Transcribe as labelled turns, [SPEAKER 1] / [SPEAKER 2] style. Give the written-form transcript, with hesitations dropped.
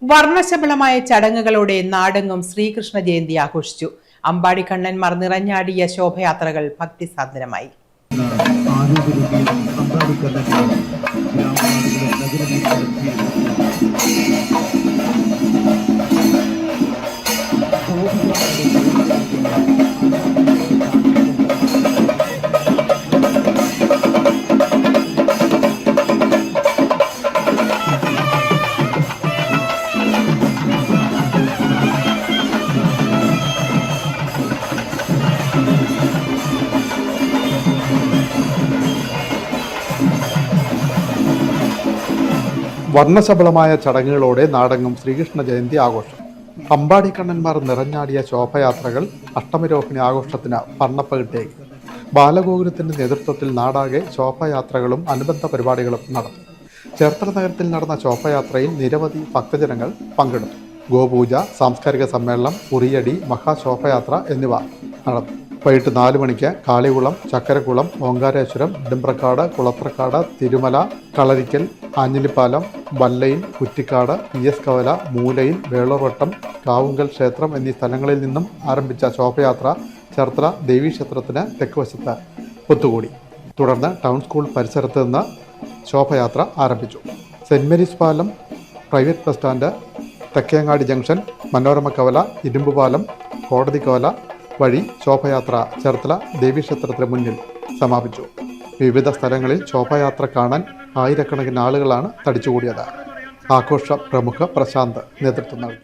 [SPEAKER 1] വർണ്ണശബളമായ ചടങ്ങുകളോടെ നാടെങ്ങും ശ്രീകൃഷ്ണ ജയന്തി ആഘോഷിച്ചു. അമ്പാടിക്കണ്ണന്മാർ നിറഞ്ഞാടിയ ശോഭയാത്രകൾ ഭക്തിസാന്ദ്രമായി.
[SPEAKER 2] വർണ്ണശബളമായ ചടങ്ങുകളോടെ നാടെങ്ങും ശ്രീകൃഷ്ണ ജയന്തി ആഘോഷം. അമ്പാടിക്കണ്ണന്മാർ നിറഞ്ഞാടിയ ശോഭയാത്രകൾ അഷ്ടമിരോഹിണി ആഘോഷത്തിന് വർണ്ണപ്പകിട്ടേകി. ബാലഗോകുലത്തിന്റെ നേതൃത്വത്തിൽ നാടാകെ ശോഭയാത്രകളും അനുബന്ധ പരിപാടികളും നടന്നു. ചേർത്തല നഗരത്തിൽ നടന്ന ശോഭയാത്രയിൽ നിരവധി ഭക്തജനങ്ങൾ പങ്കെടുത്തു. ഗോപൂജ, സാംസ്കാരിക സമ്മേളനം, ഉറിയടി, മഹാശോഭയാത്ര എന്നിവ നടന്നു. വൈകിട്ട് 4 മണിക്ക് കാളികുളം, ചക്കരക്കുളം, ഓങ്കാരേശ്വരം, ഇടമ്പ്രക്കാട്, കുളത്രക്കാട്, തിരുമല, കളരിക്കൽ, ആഞ്ഞിലിപ്പാലം, വല്ലയിൽ, കുറ്റിക്കാട്, PS കവല, മൂലയിൽ, വേളൂർവട്ടം, കാവുങ്കൽ ക്ഷേത്രം എന്നീ സ്ഥലങ്ങളിൽ നിന്നും ആരംഭിച്ച ശോഭയാത്ര ചേർത്തല ദേവീക്ഷേത്രത്തിന് തെക്കുവശത്ത് ഒത്തുകൂടി. തുടർന്ന് ടൗൺ സ്കൂൾ പരിസരത്ത് നിന്ന് ശോഭയാത്ര ആരംഭിച്ചു. സെന്റ് മേരീസ് പാലം, private bus stand, Thekkangadi junction, Manorama കവല, ഇരുമ്പുപാലം, കോടതി കവല വഴി ശോഭയാത്ര ചേർത്തല ദേവീക്ഷേത്രത്തിന് മുന്നിൽ സമാപിച്ചു. വിവിധ സ്ഥലങ്ങളിൽ ശോഭയാത്ര കാണാൻ ആയിരക്കണക്കിന് ആളുകളാണ് തടിച്ചുകൂടിയത്. ആഘോഷ പ്രമുഖ പ്രശാന്ത് നേതൃത്വം നൽകി.